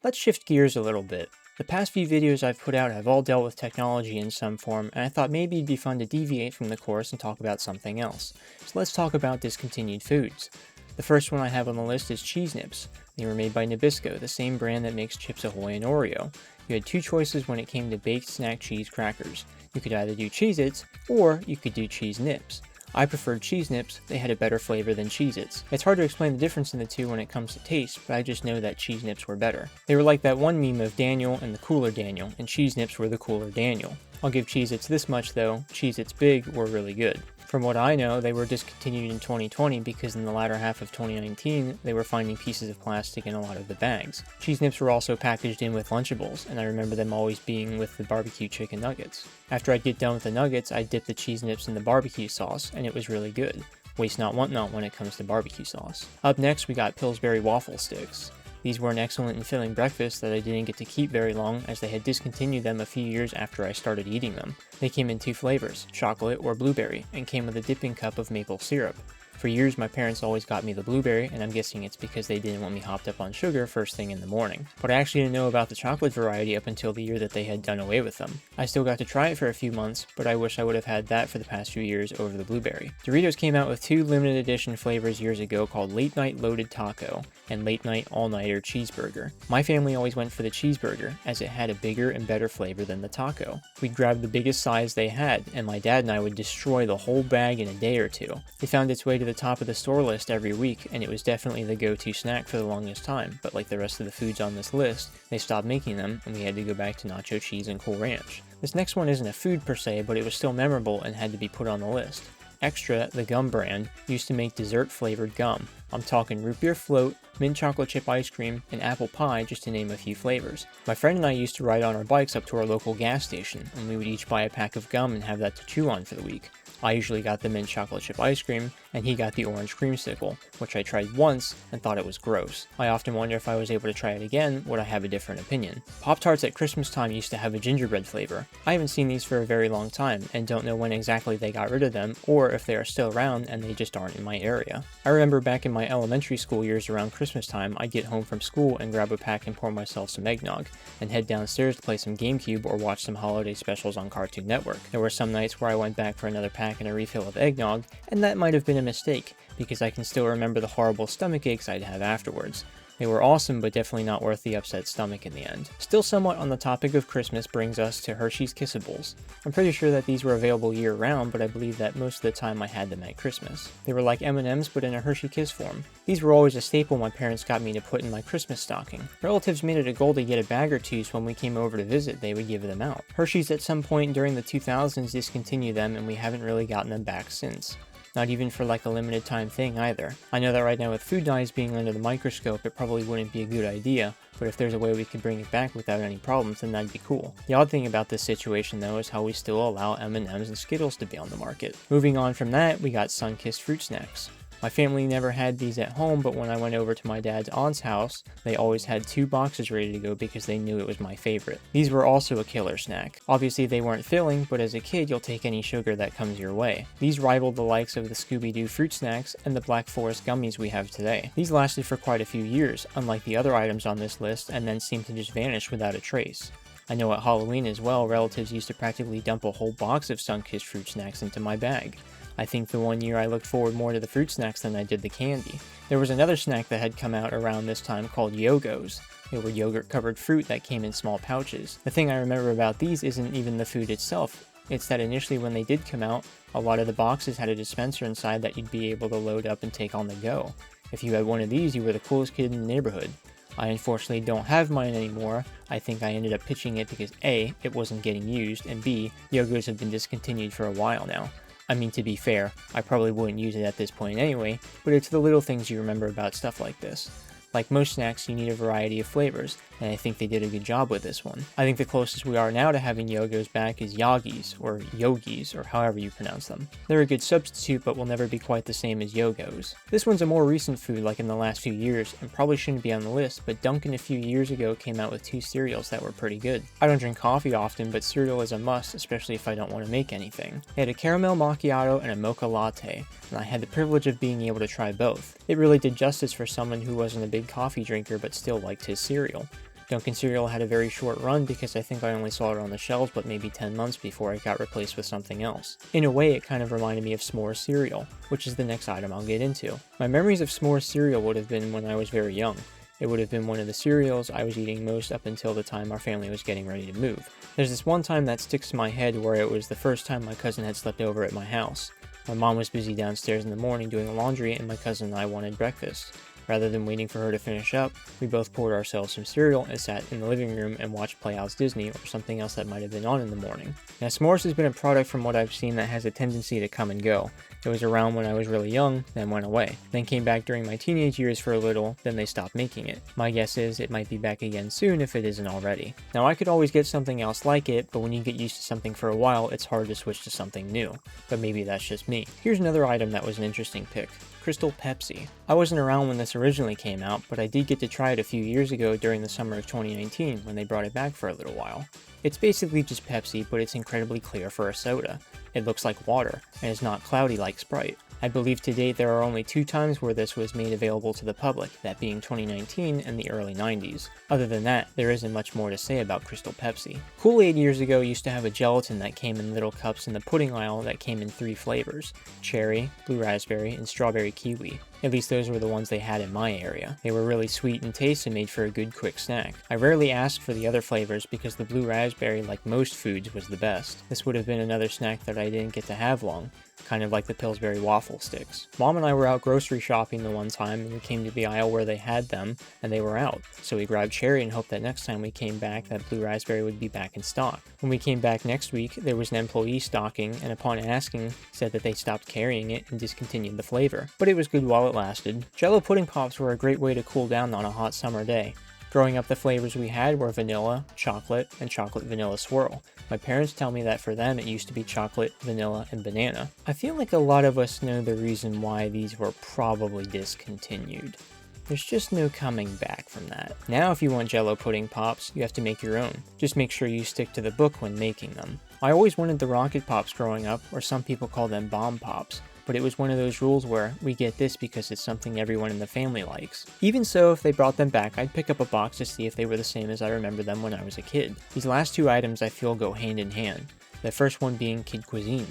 Let's shift gears a little bit. The past few videos I've put out have all dealt with technology in some form, and I thought maybe it'd be fun to deviate from the course and talk about something else. So let's talk about discontinued foods. The first one I have on the list is Cheese Nips. They were made by Nabisco, the same brand that makes Chips Ahoy and Oreo. You had two choices when it came to baked snack cheese crackers. You could either do Cheez-Its, or you could do Cheese Nips. I preferred Cheese Nips, they had a better flavor than Cheez-Its. It's hard to explain the difference in the two when it comes to taste, but I just know that Cheese Nips were better. They were like that one meme of Daniel and the cooler Daniel, and Cheese Nips were the cooler Daniel. I'll give Cheez-Its this much though, Cheez-Its Big were really good. From what I know, they were discontinued in 2020 because in the latter half of 2019, they were finding pieces of plastic in a lot of the bags. Cheese Nips were also packaged in with Lunchables, and I remember them always being with the barbecue chicken nuggets. After I'd get done with the nuggets, I'd dip the Cheese Nips in the barbecue sauce, and it was really good. Waste not, want not when it comes to barbecue sauce. Up next, we got Pillsbury Waffle Sticks. These were an excellent and filling breakfast that I didn't get to keep very long as they had discontinued them a few years after I started eating them. They came in two flavors, chocolate or blueberry, and came with a dipping cup of maple syrup. For years, my parents always got me the blueberry, and I'm guessing it's because they didn't want me hopped up on sugar first thing in the morning. But I actually didn't know about the chocolate variety up until the year that they had done away with them. I still got to try it for a few months, but I wish I would have had that for the past few years over the blueberry. Doritos came out with two limited edition flavors years ago called Late Night Loaded Taco and Late Night All-Nighter Cheeseburger. My family always went for the cheeseburger, as it had a bigger and better flavor than the taco. We'd grab the biggest size they had, and my dad and I would destroy the whole bag in a day or two. It found its way to the top of the store list every week, and it was definitely the go-to snack for the longest time, but like the rest of the foods on this list, they stopped making them, and we had to go back to nacho cheese and Cool Ranch. This next one isn't a food per se, but it was still memorable and had to be put on the list. Extra, the gum brand, used to make dessert-flavored gum. I'm talking root beer float, mint chocolate chip ice cream, and apple pie, just to name a few flavors. My friend and I used to ride on our bikes up to our local gas station, and we would each buy a pack of gum and have that to chew on for the week. I usually got the mint chocolate chip ice cream, and he got the orange creamsicle, which I tried once and thought it was gross. I often wonder if I was able to try it again, would I have a different opinion. Pop-Tarts at Christmas time used to have a gingerbread flavor. I haven't seen these for a very long time, and don't know when exactly they got rid of them, or if they are still around and they just aren't in my area. I remember back in my elementary school years around Christmas time, I'd get home from school and grab a pack and pour myself some eggnog, and head downstairs to play some GameCube or watch some holiday specials on Cartoon Network. There were some nights where I went back for another pack and a refill of eggnog, and that might have been a mistake, because I can still remember the horrible stomach aches I'd have afterwards. They were awesome, but definitely not worth the upset stomach in the end. Still somewhat on the topic of Christmas brings us to Hershey's Kissables. I'm pretty sure that these were available year-round, but I believe that most of the time I had them at Christmas. They were like M&Ms, but in a Hershey Kiss form. These were always a staple my parents got me to put in my Christmas stocking. Relatives made it a goal to get a bag or two, so when we came over to visit, they would give them out. Hershey's at some point during the 2000s discontinued them, and we haven't really gotten them back since. Not even for like a limited time thing either. I know that right now with food dyes being under the microscope, it probably wouldn't be a good idea, but if there's a way we could bring it back without any problems, then that'd be cool. The odd thing about this situation though is how we still allow M&Ms and Skittles to be on the market. Moving on from that, we got Sunkist fruit snacks. My family never had these at home, but when I went over to my dad's aunt's house, they always had 2 boxes ready to go because they knew it was my favorite. These were also a killer snack. Obviously they weren't filling, but as a kid you'll take any sugar that comes your way. These rivaled the likes of the Scooby-Doo fruit snacks and the Black Forest gummies we have today. These lasted for quite a few years, unlike the other items on this list, and then seemed to just vanish without a trace. I know at Halloween as well, relatives used to practically dump a whole box of Sunkist fruit snacks into my bag. I think the one year I looked forward more to the fruit snacks than I did the candy. There was another snack that had come out around this time called Yogos. They were yogurt-covered fruit that came in small pouches. The thing I remember about these isn't even the food itself. It's that initially when they did come out, a lot of the boxes had a dispenser inside that you'd be able to load up and take on the go. If you had one of these, you were the coolest kid in the neighborhood. I unfortunately don't have mine anymore. I think I ended up pitching it because A, it wasn't getting used, and B, Yogos have been discontinued for a while now. I mean, to be fair, I probably wouldn't use it at this point anyway, but it's the little things you remember about stuff like this. Like most snacks, you need a variety of flavors, and I think they did a good job with this one. I think the closest we are now to having Yogos back is Yogis, or Yogis, or however you pronounce them. They're a good substitute, but will never be quite the same as Yogos. This one's a more recent food, like in the last few years, and probably shouldn't be on the list, but Dunkin' a few years ago came out with 2 cereals that were pretty good. I don't drink coffee often, but cereal is a must, especially if I don't want to make anything. They had a caramel macchiato and a mocha latte, and I had the privilege of being able to try both. It really did justice for someone who wasn't a big coffee drinker but still liked his cereal. Dunkin' cereal had a very short run because I think I only saw it on the shelves but maybe 10 months before it got replaced with something else. In a way, it kind of reminded me of s'mores cereal, which is the next item I'll get into. My memories of s'mores cereal would have been when I was very young. It would have been one of the cereals I was eating most up until the time our family was getting ready to move. There's this one time that sticks to my head where it was the first time my cousin had slept over at my house. My mom was busy downstairs in the morning doing laundry and my cousin and I wanted breakfast. Rather than waiting for her to finish up, we both poured ourselves some cereal and sat in the living room and watched Playhouse Disney or something else that might have been on in the morning. Now, s'mores has been a product from what I've seen that has a tendency to come and go. It was around when I was really young, then went away. Then came back during my teenage years for a little, then they stopped making it. My guess is it might be back again soon if it isn't already. Now, I could always get something else like it, but when you get used to something for a while, it's hard to switch to something new. But maybe that's just me. Here's another item that was an interesting pick. Crystal Pepsi. I wasn't around when this originally came out, but I did get to try it a few years ago during the summer of 2019 when they brought it back for a little while. It's basically just Pepsi, but it's incredibly clear for a soda. It looks like water, and is not cloudy like Sprite. I believe to date there are only 2 times where this was made available to the public, that being 2019 and the early 90s. Other than that, there isn't much more to say about Crystal Pepsi. Kool-Aid years ago used to have a gelatin that came in little cups in the pudding aisle that came in 3 flavors: cherry, blue raspberry, and strawberry kiwi. At least those were the ones they had in my area. They were really sweet in taste and made for a good quick snack. I rarely asked for the other flavors because the blue raspberry, like most foods, was the best. This would have been another snack that I didn't get to have long, kind of like the Pillsbury waffle sticks. Mom and I were out grocery shopping the one time and we came to the aisle where they had them and they were out. So we grabbed cherry and hoped that next time we came back that blue raspberry would be back in stock. When we came back next week, there was an employee stocking and upon asking said that they stopped carrying it and discontinued the flavor. But it was good while it lasted. Jell-O pudding pops were a great way to cool down on a hot summer day. Growing up, the flavors we had were vanilla, chocolate, and chocolate vanilla swirl. My parents tell me that for them it used to be chocolate, vanilla, and banana. I feel like a lot of us know the reason why these were probably discontinued. There's just no coming back from that. Now if you want Jell-O pudding pops, you have to make your own. Just make sure you stick to the book when making them. I always wanted the Rocket Pops growing up, or some people call them Bomb Pops. But it was one of those rules where we get this because it's something everyone in the family likes. Even so, if they brought them back, I'd pick up a box to see if they were the same as I remember them when I was a kid. These last 2 items I feel go hand in hand. The first one being Kid Cuisine.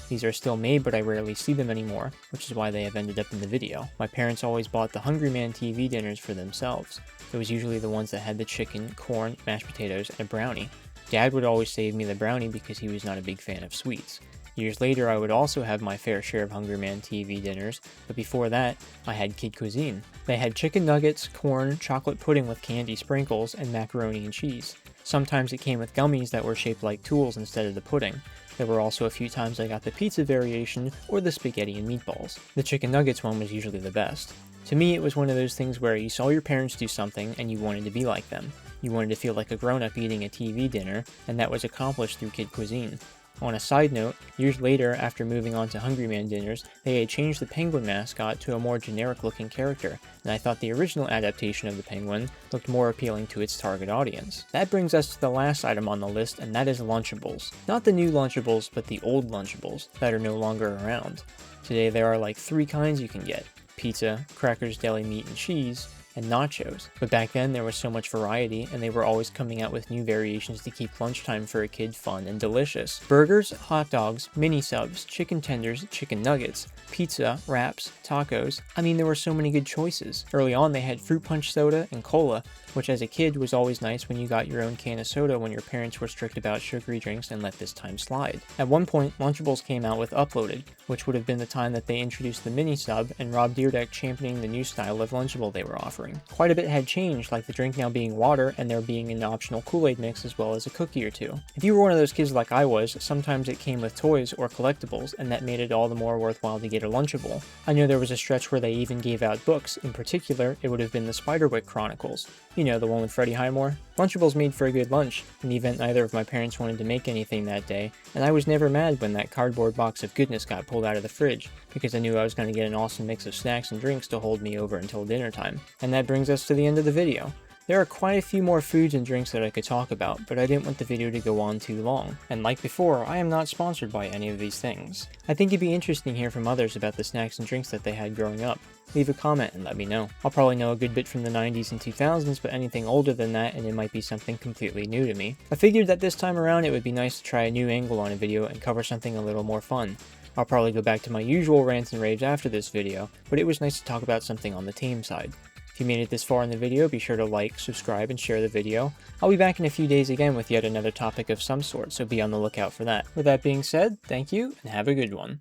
These are still made, but I rarely see them anymore, which is why they have ended up in the video. My parents always bought the Hungry Man TV dinners for themselves. It was usually the ones that had the chicken, corn, mashed potatoes, and a brownie. Dad would always save me the brownie because he was not a big fan of sweets. Years later, I would also have my fair share of Hungry Man TV dinners, but before that, I had Kid Cuisine. They had chicken nuggets, corn, chocolate pudding with candy sprinkles, and macaroni and cheese. Sometimes it came with gummies that were shaped like tools instead of the pudding. There were also a few times I got the pizza variation or the spaghetti and meatballs. The chicken nuggets one was usually the best. To me, it was one of those things where you saw your parents do something and you wanted to be like them. You wanted to feel like a grown-up eating a TV dinner, and that was accomplished through Kid Cuisine. On a side note, years later, after moving on to Hungry Man dinners, they had changed the penguin mascot to a more generic-looking character, and I thought the original adaptation of the penguin looked more appealing to its target audience. That brings us to the last item on the list, and that is Lunchables. Not the new Lunchables, but the old Lunchables that are no longer around. Today there are like 3 kinds you can get: pizza, crackers, deli meat, and cheese, and nachos. But back then there was so much variety, and they were always coming out with new variations to keep lunchtime for a kid fun and delicious. Burgers, hot dogs, mini subs, chicken tenders, chicken nuggets, pizza, wraps, tacos. I mean, there were so many good choices. Early on they had fruit punch soda and cola, which as a kid was always nice when you got your own can of soda when your parents were strict about sugary drinks and let this time slide. At one point, Lunchables came out with Uploaded, which would have been the time that they introduced the mini sub and Rob Dyrdek championing the new style of Lunchable they were offering. Quite a bit had changed, like the drink now being water and there being an optional Kool-Aid mix as well as a cookie or 2. If you were one of those kids like I was, sometimes it came with toys or collectibles, and that made it all the more worthwhile to get a Lunchable. I know there was a stretch where they even gave out books. In particular, it would have been the Spiderwick Chronicles. You know, the one with Freddie Highmore? Lunchables made for a good lunch, in the event neither of my parents wanted to make anything that day, and I was never mad when that cardboard box of goodness got pulled out of the fridge, because I knew I was going to get an awesome mix of snacks and drinks to hold me over until dinner time. And that brings us to the end of the video. There are quite a few more foods and drinks that I could talk about, but I didn't want the video to go on too long. And like before, I am not sponsored by any of these things. I think it'd be interesting to hear from others about the snacks and drinks that they had growing up. leave a comment and let me know. I'll probably know a good bit from the 90s and 2000s, but anything older than that and it might be something completely new to me. I figured that this time around it would be nice to try a new angle on a video and cover something a little more fun. I'll probably go back to my usual rants and raves after this video, but it was nice to talk about something on the team side. If you made it this far in the video, be sure to like, subscribe, and share the video. I'll be back in a few days again with yet another topic of some sort, so be on the lookout for that. With that being said, thank you, and have a good one.